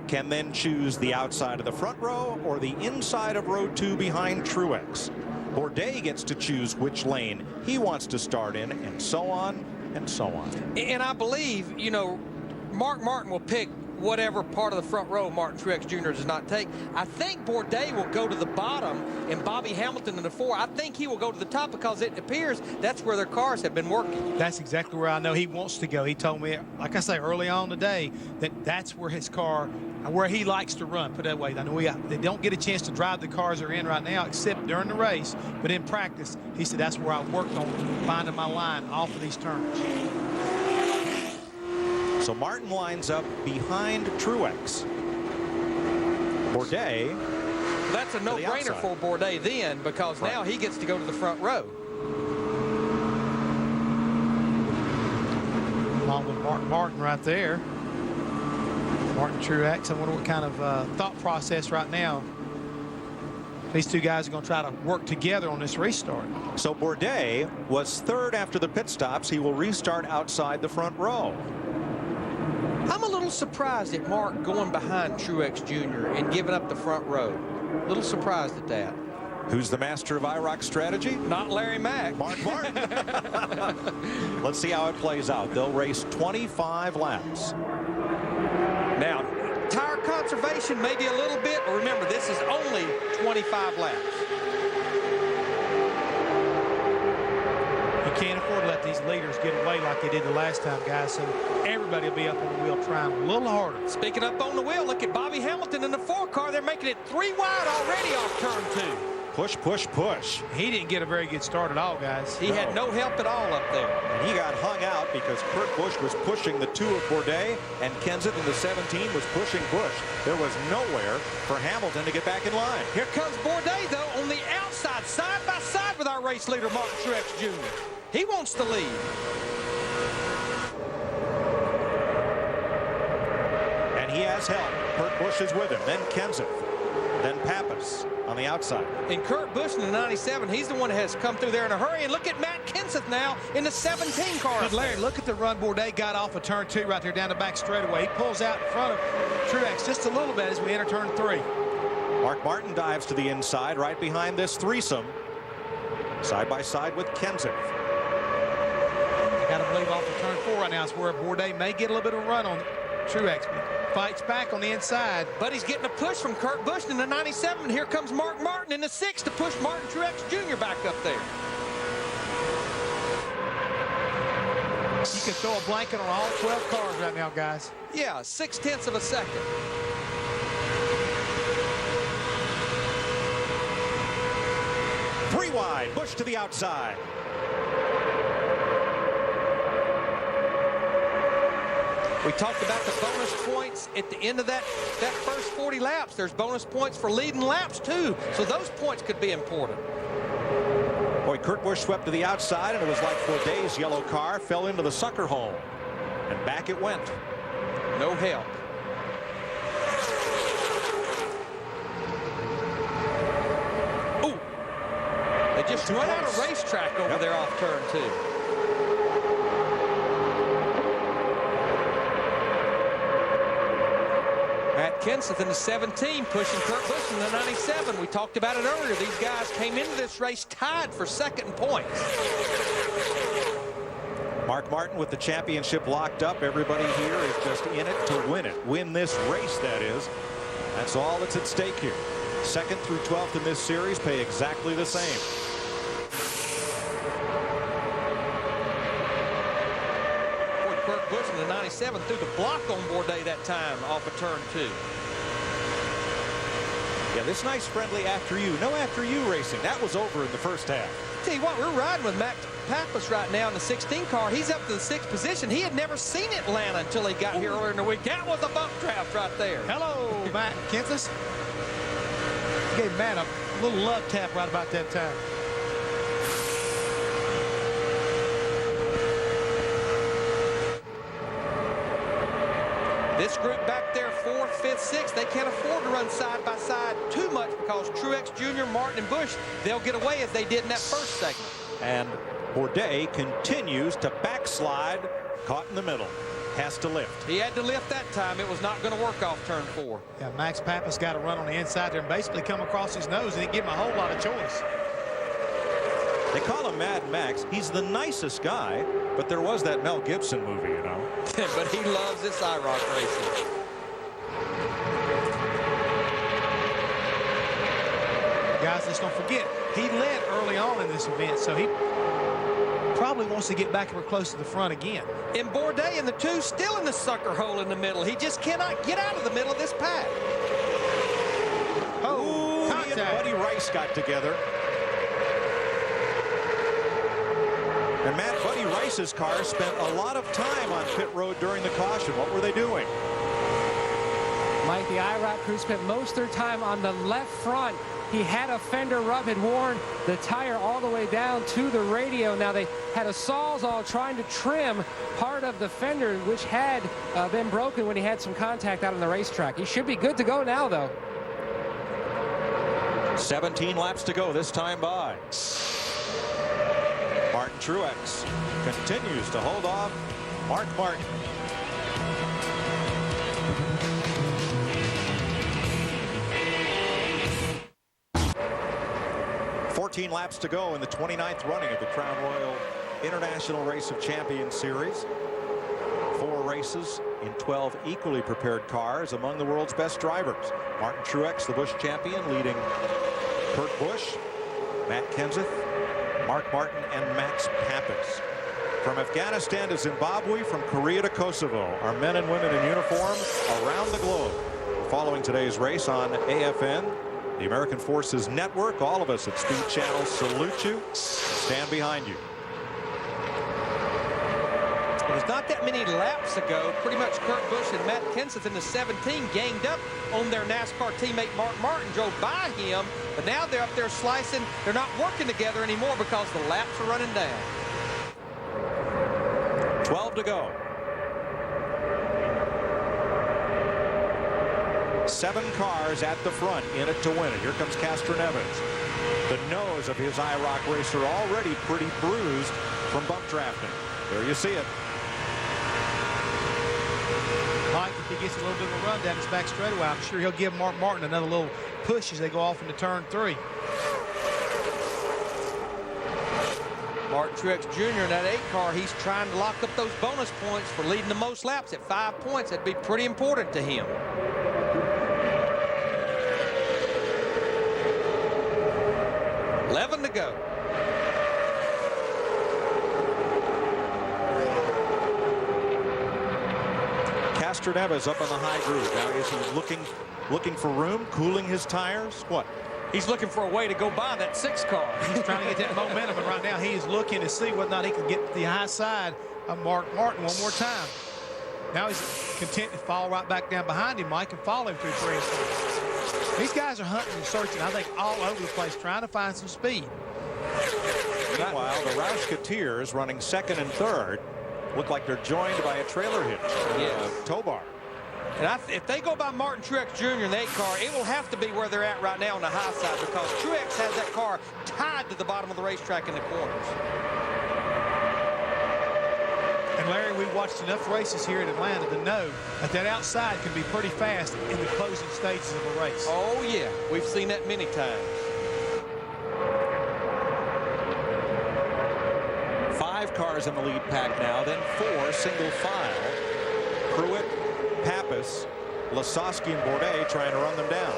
can then choose the outside of the front row or the inside of row 2 behind Truex. Bourdais gets to choose which lane he wants to start in, and so on and so on. And I believe, you know, Mark Martin will pick whatever part of the front row Martin Truex Jr. does not take. I think Bourdais will go to the bottom, and Bobby Hamilton in the 4. I think he will go to the top, because it appears that's where their cars have been working. That's exactly where I know he wants to go. He told me, like I say, early on today, that that's where his car, where he likes to run, put it that way. I know they don't get a chance to drive the cars they're in right now, except during the race. But in practice, he said that's where I worked on finding my line off of these turns. So Martin lines up behind Truex. Bourdais. That's a no-brainer for Bourdais then, because now he gets to go to the front row. Along with Mark Martin right there. Martin Truex. I wonder what kind of thought process right now. These two guys are going to try to work together on this restart. So Bourdais was 3rd after the pit stops. He will restart outside the front row. I'm a little surprised at Mark going behind Truex Jr. and giving up the front row. A little surprised at that. Who's the master of IROC strategy? Not Larry Mack. Mark Martin. Let's see how it plays out. They'll race 25 laps. Now, tire conservation maybe a little bit, but remember, this is only 25 laps. You can't afford to let these leaders get away like they did the last time, guys. So everybody will be up on the wheel trying a little harder. Speaking up on the wheel, look at Bobby Hamilton in the 4 car. They're making it 3 wide already off turn 2. Push, push, push. He didn't get a very good start at all, guys. He had no help at all up there. And he got hung out because Kurt Busch was pushing the 2 of Bourdais, and Kenseth in the 17 was pushing Busch. There was nowhere for Hamilton to get back in line. Here comes Bourdais, though, on the outside, side by side with our race leader, Martin Truex Jr. He wants to lead. And he has help. Kurt Busch is with him. Then Kenseth. Then Pappas on the outside. And Kurt Busch in the 97, he's the one that has come through there in a hurry. And look at Matt Kenseth now in the 17 car. But Larry, look at the run Bourdais got off of turn 2 right there down the back straightaway. He pulls out in front of Truex just a little bit as we enter turn 3. Mark Martin dives to the inside right behind this threesome. Side by side with Kenseth. I got to believe off of turn 4 right now is where Bourdais may get a little bit of a run on Truex. Fights back on the inside. But he's getting a push from Kurt Busch in the 97. Here comes Mark Martin in the 6 to push Martin Truex Jr. back up there. You can throw a blanket on all 12 cars right now, guys. Yeah, 0.6 of a second. Three wide, Busch to the outside. We talked about the bonus points at the end of that first 40 laps. There's bonus points for leading laps, too. So those points could be important. Boy, Kurt Busch swept to the outside, and it was like Bourdais' yellow car fell into the sucker hole. And back it went. No help. Ooh. They just run out of racetrack over there off turn 2. Matt Kenseth in the 17, pushing Kurt Busch in the 97. We talked about it earlier. These guys came into this race tied for second in points. Mark Martin with the championship locked up. Everybody here is just in it to win it. Win this race, that is. That's all that's at stake here. 2nd through 12th in this series pay exactly the same. Kurt Busch in the 97 threw the block on Bourdais that time off of turn 2. Yeah, this nice friendly after you. No after you racing. That was over in the first half. Tell you what, we're riding with Max Pappas right now in the 16 car. He's up to the 6th position. He had never seen Atlanta until he got here earlier in the week. That was a bump draft right there. Hello, Matt Kenseth. Gave Matt a little love tap right about that time. This group back there, 4th, 5th, 6th, they can't afford to run side by side too much because Truex Jr., Martin, and Busch, they'll get away as they did in that first segment. And Bourdais continues to backslide, caught in the middle. Has to lift. He had to lift that time. It was not going to work off turn 4. Yeah, Max Pappas got to run on the inside there and basically come across his nose and didn't give him a whole lot of choice. They call him Mad Max. He's the nicest guy, but there was that Mel Gibson movie, you know. But he loves this IROC racing. Guys, let's don't forget, he led early on in this event, so he probably wants to get back and we're close to the front again. And Bourdais in the 2, still in the sucker hole in the middle. He just cannot get out of the middle of this pack. Oh, he and Buddy Rice got together. And Matt, Buddy Rice's car spent a lot of time on pit road during the caution. What were they doing? Mike, the IROC crew spent most of their time on the left front. He had a fender rub, had worn the tire all the way down to the radio. Now they had a Sawzall trying to trim part of the fender, which had been broken when he had some contact out on the racetrack. He should be good to go now, though. 17 laps to go this time by. Martin Truex continues to hold off Mark Martin. 14 laps to go in the 29th running of the Crown Royal International Race of Champions Series. 4 races in 12 equally prepared cars among the world's best drivers. Martin Truex, the Busch champion, leading Kurt Busch, Matt Kenseth, Mark Martin, and Max Pappas. From Afghanistan to Zimbabwe, from Korea to Kosovo, our men and women in uniform around the globe. Following today's race on AFN, the American Forces Network. All of us at Speed Channel salute you. Stand behind you. It was not that many laps ago. Pretty much Kurt Busch and Matt Kenseth in the 17 ganged up on their NASCAR teammate Mark Martin, drove by him, but now they're up there slicing. They're not working together anymore because the laps are running down. 12 to go. 7 cars at the front in it to win it. Here comes Castroneves. The nose of his IROC racer already pretty bruised from bump drafting. There you see it. Mike, if he gets a little bit of a run down his back straightaway, I'm sure he'll give Mark Martin another little push as they go off into turn 3. Martin Truex Jr. in that 8 car, he's trying to lock up those bonus points for leading the most laps at 5 points. That'd be pretty important to him. To go. Castroneves up on the high groove. Now is he looking for room, cooling his tires? What? He's looking for a way to go by that 6 car. He's trying to get that momentum, and right now he is looking to see whether or not he can get the high side of Mark Martin one more time. Now he's content to fall right back down behind him, Mike, and follow him through 3 and 4. These guys are hunting and searching, I think, all over the place, trying to find some speed. Meanwhile, the Roush-Keteers running 2nd and 3rd look like they're joined by a trailer hitch, yes. tow bar. And if they go by Martin Truex Jr. in the 8 car, it will have to be where they're at right now on the high side, because Truex has that car tied to the bottom of the racetrack in the corners. And Larry, we've watched enough races here in Atlanta to know that that outside can be pretty fast in the closing stages of a race. Oh, yeah. We've seen that many times. 5 cars in the lead pack now, then 4 single file. Pruitt, Pappas, Lasowski, and Bourdais trying to run them down.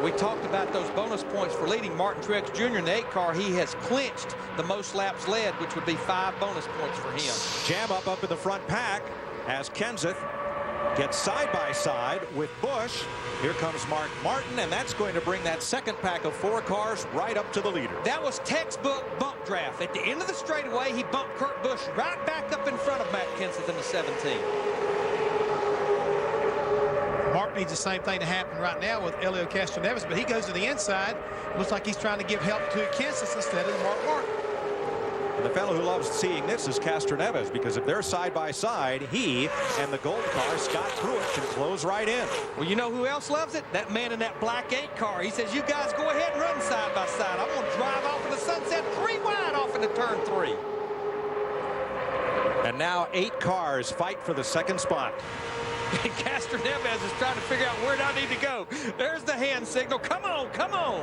We talked about those bonus points for leading. Martin Truex Jr. in the 8 car, he has clinched the most laps led, which would be 5 bonus points for him. Jam up in the front pack as Kenseth gets side by side with Busch. Here comes Mark Martin, and that's going to bring that second pack of 4 cars right up to the leader. That was textbook bump draft. At the end of the straightaway, he bumped Kurt Busch right back up in front of Matt Kenseth in the 17. Mark needs the same thing to happen right now with Elio Castroneves, but he goes to the inside. Looks like he's trying to give help to Kenseth instead of Mark Martin. And the fellow who loves seeing this is Castroneves, because if they're side by side, he and the gold car, Scott Pruitt, can close right in. Well, you know who else loves it? That man in that black 8 car. He says, you guys go ahead and run side by side. I'm going to drive off in the sunset 3 wide off into turn 3. And now 8 cars fight for the second spot. Castroneves is trying to figure out where I need to go. There's the hand signal. Come on, come on.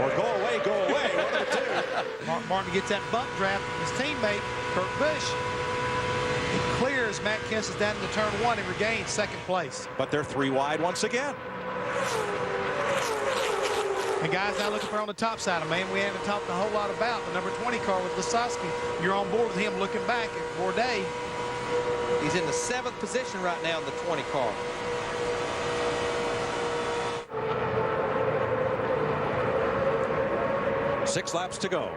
Or go away, one of the two. Mark Martin gets that bump draft from his teammate, Kurt Busch. He clears Matt Kenseth down into turn 1 and regains second place. But they're 3 wide once again. And guys, now looking for on the top side, a man we haven't talked a whole lot about, the number 20 car with Lasowski. You're on board with him looking back at Bourdais. He's in the 7th position right now in the 20 car. Six laps to go.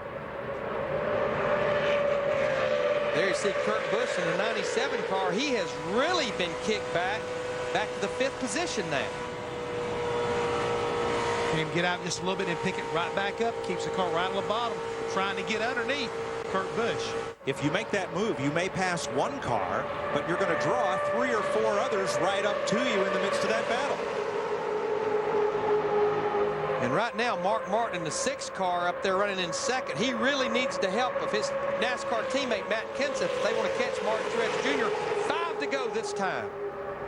There you see Kurt Busch in the 97 car. He has really been kicked back to the 5th position now. Can him get out just a little bit and pick it right back up. Keeps the car right on the bottom, trying to get underneath Kurt Busch. If you make that move, you may pass 1 car, but you're going to draw 3 or 4 others right up to you in the midst of that battle. And right now, Mark Martin in the 6th car up there running in 2nd. He really needs the help of his NASCAR teammate, Matt Kenseth, if they want to catch Martin Truex Jr. 5 to go this time.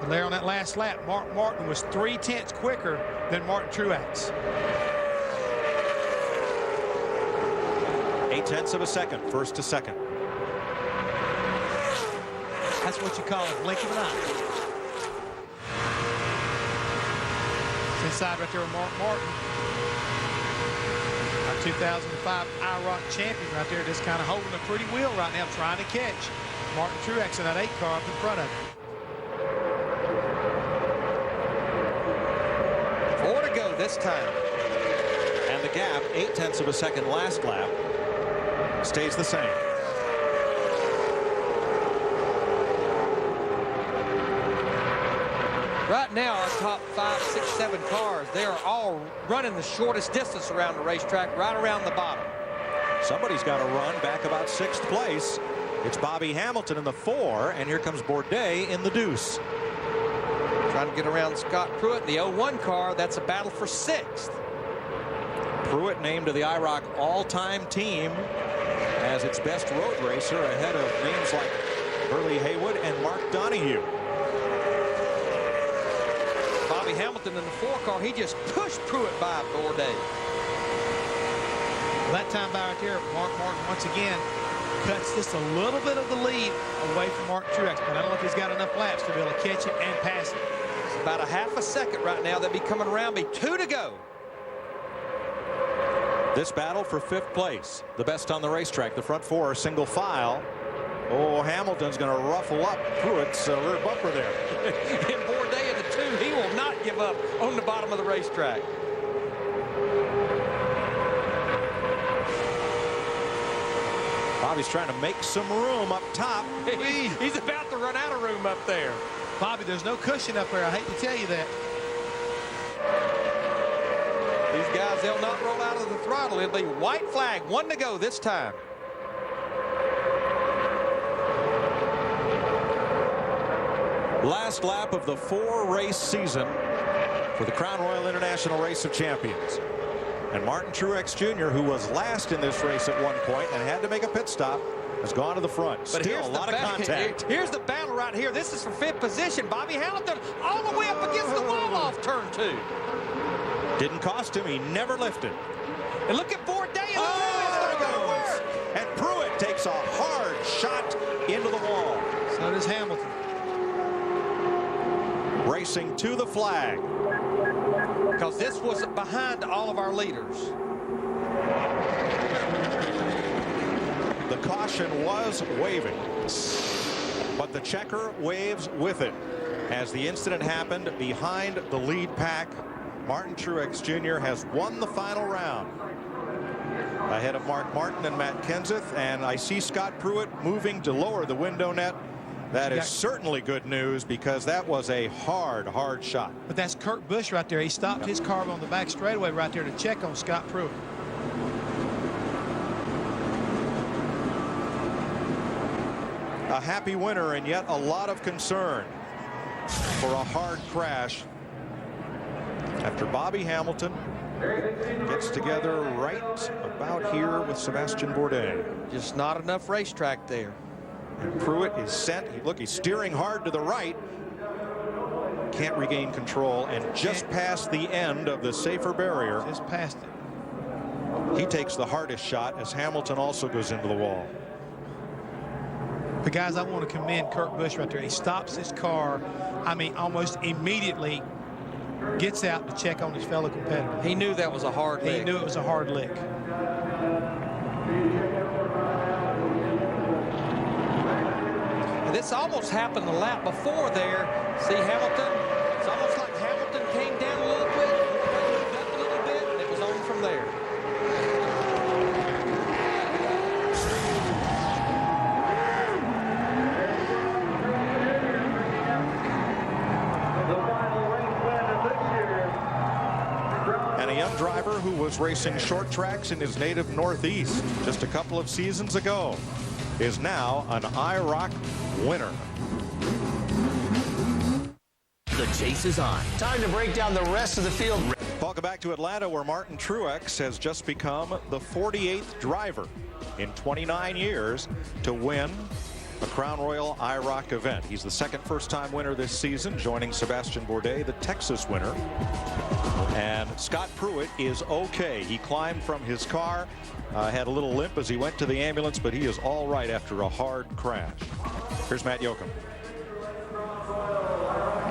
And there on that last lap, Mark Martin was 3/10 quicker than Martin Truex. 0.8 of a second, first to second. That's what you call a blink of an eye. It's inside right there with Mark Martin. Our 2005 IROC champion right there, just kind of holding a pretty wheel right now, trying to catch Martin Truex in that 8 car up in front of him. 4 to go this time. And the gap, 0.8 of a second last lap, stays the same. Right now, our top 5, 6, 7 cars, they are all running the shortest distance around the racetrack, right around the bottom. Somebody's got to run back about 6th place. It's Bobby Hamilton in the 4, and here comes Bourdais in the deuce. Trying to get around Scott Pruitt in the 01 car. That's a battle for 6th. Pruitt named to the IROC all-time team as its best road racer, ahead of names like Burley Haywood and Mark Donohue. Bobby Hamilton in the 4 car, he just pushed Pruitt by Bourdais. That time by right there, Mark Martin once again cuts just a little bit of the lead away from Martin Truex, but I don't know if he's got enough laps to be able to catch it and pass it. It's about a half a second right now. They'll be coming around me. 2 to go. This battle for 5th place, the best on the racetrack. The front 4 are single file. Oh, Hamilton's going to ruffle up Pruitt's rear bumper there. And Bourdais in the 2, he will not give up on the bottom of the racetrack. Bobby's trying to make some room up top. He's about to run out of room up there. Bobby, there's no cushion up there. I hate to tell you that. These guys, they'll not roll out of the throttle. It'll be white flag. 1 to go this time. Last lap of the 4-race season for the Crown Royal International Race of Champions. And Martin Truex Jr., who was last in this race at one point and had to make a pit stop, has gone to the front. But Still a lot of contact. Here's the battle right here. This is for 5th position. Bobby Hamilton all the way up against the wall off turn 2. Didn't cost him. He never lifted. And look at Ford Day. And Pruitt takes a hard shot into the wall. So does Hamilton. Racing to the flag. Because this was behind all of our leaders. The caution was waving, but the checker waves with it. As the incident happened behind the lead pack, Martin Truex Jr. has won the final round ahead of Mark Martin and Matt Kenseth, and I see Scott Pruitt moving to lower the window net. That is certainly good news, because that was a hard shot. But that's Kurt Busch right there. He stopped his car on the back straightaway right there to check on Scott Pruitt. A happy winner, and yet a lot of concern for a hard crash after Bobby Hamilton gets together right about here with Sebastian Bourdais. Just not enough racetrack there. And Pruitt is sent. Look, he's steering hard to the right. Can't regain control, and just past the end of the safer barrier. Just past it. He takes the hardest shot as Hamilton also goes into the wall. But guys, I want to commend Kurt Busch right there. He stops his car, I mean, almost immediately gets out to check on his fellow competitor. He knew that was a hard lick. He knew it was a hard lick. And this almost happened the lap before there. See Hamilton? It's almost like Hamilton came down a little bit, moved up a little bit, and it was on from there. And a young driver who was racing short tracks in his native Northeast just a couple of seasons ago is now an IROC winner. The chase is on. Time to break down the rest of the field. Welcome back to Atlanta, where Martin Truex has just become the 48th driver in 29 years to win a Crown Royal IROC event. He's the second first-time winner this season, joining Sebastian Bourdais, the Texas winner. And Scott Pruitt is okay. He climbed from his car, had a little limp as he went to the ambulance, but he is all right after a hard crash. Here's Matt Yoakum.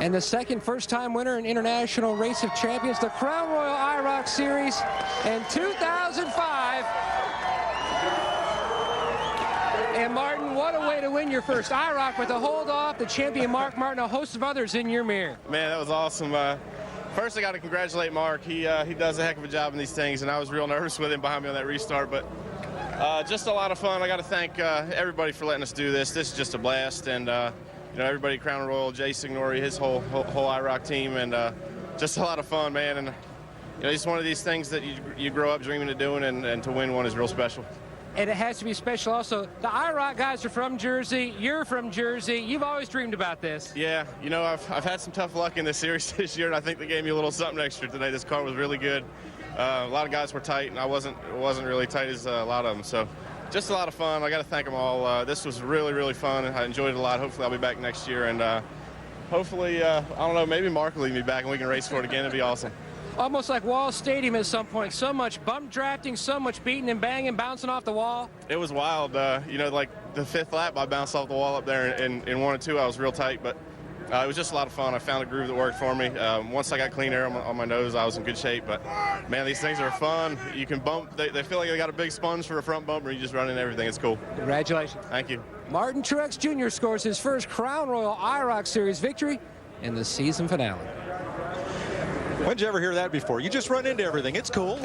And the second first-time winner in International Race of Champions, the Crown Royal IROC Series in 2005. And Martin, what a way to win your first IROC with a hold off the champion Mark Martin, a host of others in your mirror. Man, that was awesome. First, I got to congratulate Mark. He does a heck of a job in these things, and I was real nervous with him behind me on that restart. But just a lot of fun. I got to thank everybody for letting us do this. This is just a blast, and you know, everybody at Crown Royal, Jay Signori, his whole IROC team, and just a lot of fun, man. And you know, it's one of these things that you grow up dreaming of doing, and to win one is real special. And it has to be special also. The IROC guys are from Jersey. You're from Jersey. You've always dreamed about this. Yeah, you know, I've had some tough luck in this series this year, and I think they gave me a little something extra today. This car was really good. A lot of guys were tight, and I wasn't really tight as a lot of them. So just a lot of fun. I got to thank them all. This was really, really fun. I enjoyed it a lot. Hopefully I'll be back next year, and hopefully, I don't know, maybe Mark will leave me back and we can race for it again. It'd be awesome. Almost like Wall Stadium at some point. So much bump drafting, so much beating and banging, bouncing off the wall. It was wild. You know, like the fifth lap, I bounced off the wall up there. In 1 and 2, I was real tight, but it was just a lot of fun. I found a groove that worked for me. Once I got clean air on my nose, I was in good shape. But, man, these things are fun. You can bump. They feel like they got a big sponge for a front bumper. You just run in everything. It's cool. Congratulations. Thank you. Martin Truex Jr. scores his first Crown Royal IROC Series victory in the season finale. When'd you ever hear that before? You just run into everything. It's cool.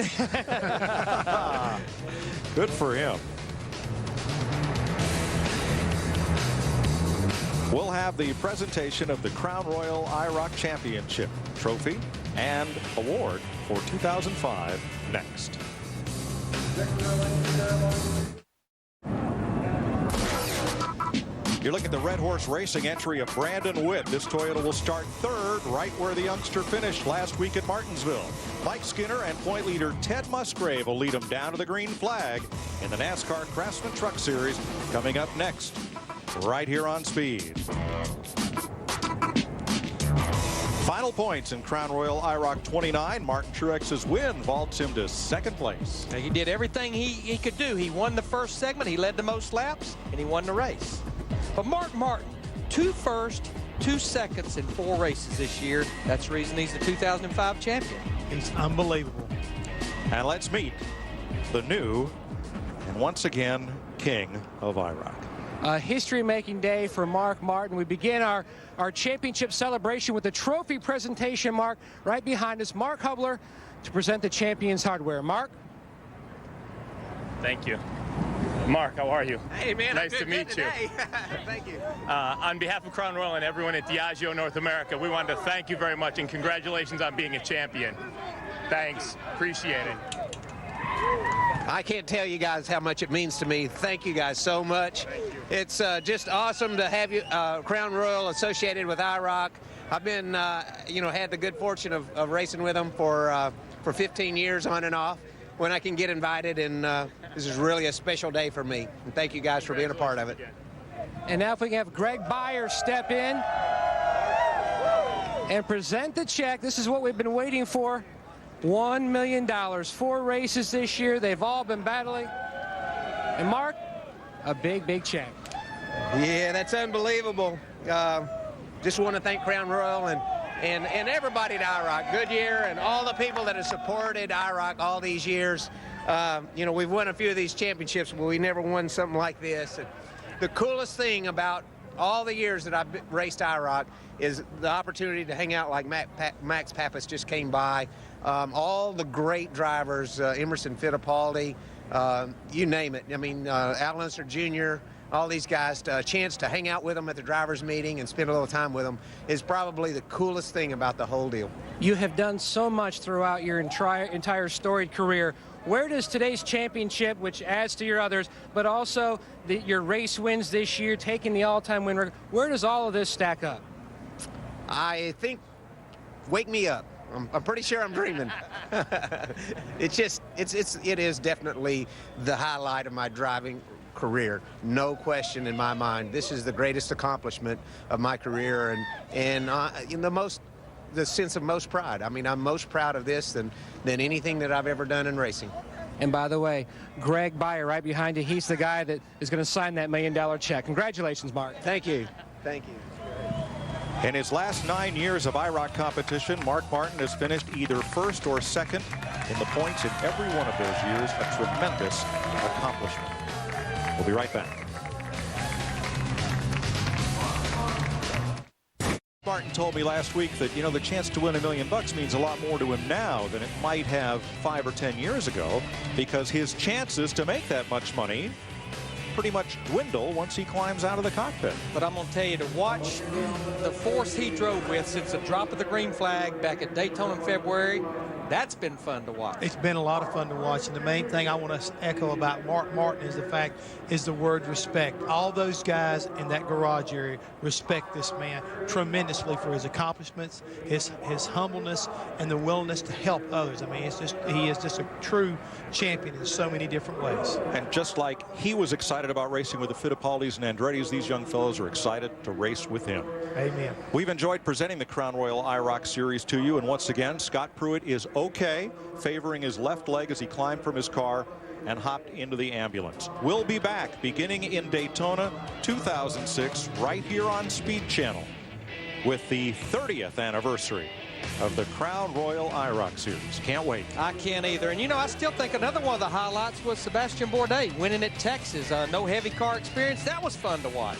Good for him. We'll have the presentation of the Crown Royal IROC Championship trophy and award for 2005 next. You look at the Red Horse Racing entry of Brandon Witt. This Toyota will start third, right where the youngster finished last week at Martinsville. Mike Skinner and point leader Ted Musgrave will lead him down to the green flag in the NASCAR Craftsman Truck Series coming up next, right here on Speed. Final points in Crown Royal IROC 29. Martin Truex's win vaults him to second place. He did everything he could do. He won the first segment, he led the most laps, and he won the race. But Mark Martin, 2 firsts, 2 seconds in 4 races this year. That's the reason he's the 2005 champion. He's unbelievable. And let's meet the new and once again king of IROC. A history-making day for Mark Martin. We begin our championship celebration with the trophy presentation, Mark, right behind us. Mark Hubler to present the champion's hardware. Mark? Thank you. Mark, how are you? Hey, man. Nice to meet you. Thank you. On behalf of Crown Royal and everyone at Diageo North America, we wanted to thank you very much and congratulations on being a champion. Thanks. Appreciate it. I can't tell you guys how much it means to me. Thank you guys so much. It's just awesome to have you, Crown Royal, associated with IROC. I've been, had the good fortune of racing with them for 15 years on and off when I can get invited, and this is really a special day for me. And thank you guys for being a part of it. And now if we can have Greg Beyer step in and present the check. This is what we've been waiting for. $1 million, 4 races this year. They've all been battling. And Mark, a big, big check. Yeah, that's unbelievable. Just want to thank Crown Royal and everybody at IROC, Goodyear, and all the people that have supported IROC all these years. We've won a few of these championships, but we never won something like this. And the coolest thing about all the years that I've raced IROC is the opportunity to hang out like Max Pappas just came by. All the great drivers, Emerson Fittipaldi, you name it. I mean, Al Unser Jr., all these guys, a chance to hang out with them at the drivers' meeting and spend a little time with them is probably the coolest thing about the whole deal. You have done so much throughout your entire storied career. Where does today's championship, which adds to your others, but also your race wins this year, taking the all-time win record, where does all of this stack up? I think, wake me up. I'm pretty sure I'm dreaming. It is definitely the highlight of my driving career, no question in my mind. This is the greatest accomplishment of my career, and in the sense of most pride. I mean, I'm most proud of this than anything that I've ever done in racing. And by the way, Greg Beyer right behind you, he's the guy that is going to sign that $1 million check. Congratulations, Mark. Thank you. Thank you. In his last 9 years of IROC competition, Mark Martin has finished either first or second in the points in every one of those years. A tremendous accomplishment. We'll be right back. Martin told me last week that, the chance to win $1 million means a lot more to him now than it might have 5 or 10 years ago, because his chances to make that much money pretty much dwindle once he climbs out of the cockpit. But I'm going to tell you, to watch the force he drove with since the drop of the green flag back at Daytona in February, that's been fun to watch. It's been a lot of fun to watch, and the main thing I want to echo about Mark Martin is the word respect. All those guys in that garage area respect this man tremendously for his accomplishments, his humbleness, and the willingness to help others. I mean, he is just a true champion in so many different ways. And just like he was excited about racing with the Fittipaldis and Andretti's, these young fellows are excited to race with him. Amen. We've enjoyed presenting the Crown Royal IROC Series to you, and once again, Scott Pruitt is okay, favoring his left leg as he climbed from his car and hopped into the ambulance. We'll be back beginning in Daytona 2006 right here on Speed Channel with the 30th anniversary of the Crown Royal IROC Series. Can't wait. I can't either. And I still think another one of the highlights was Sebastian Bourdais winning at Texas. No heavy car experience. That was fun to watch.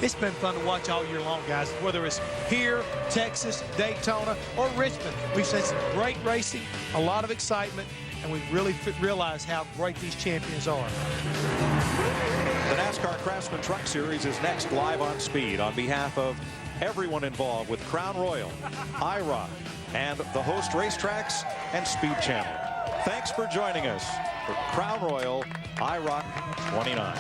It's been fun to watch all year long, guys, whether it's here, Texas, Daytona, or Richmond. We've seen some great racing, a lot of excitement, and we really realize how great these champions are. The NASCAR Craftsman Truck Series is next live on Speed. On behalf of everyone involved with Crown Royal, IROC, and the host racetracks and Speed Channel, thanks for joining us for Crown Royal IROC 29.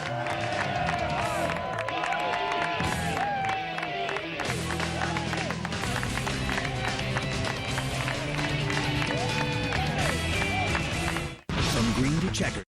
checkers.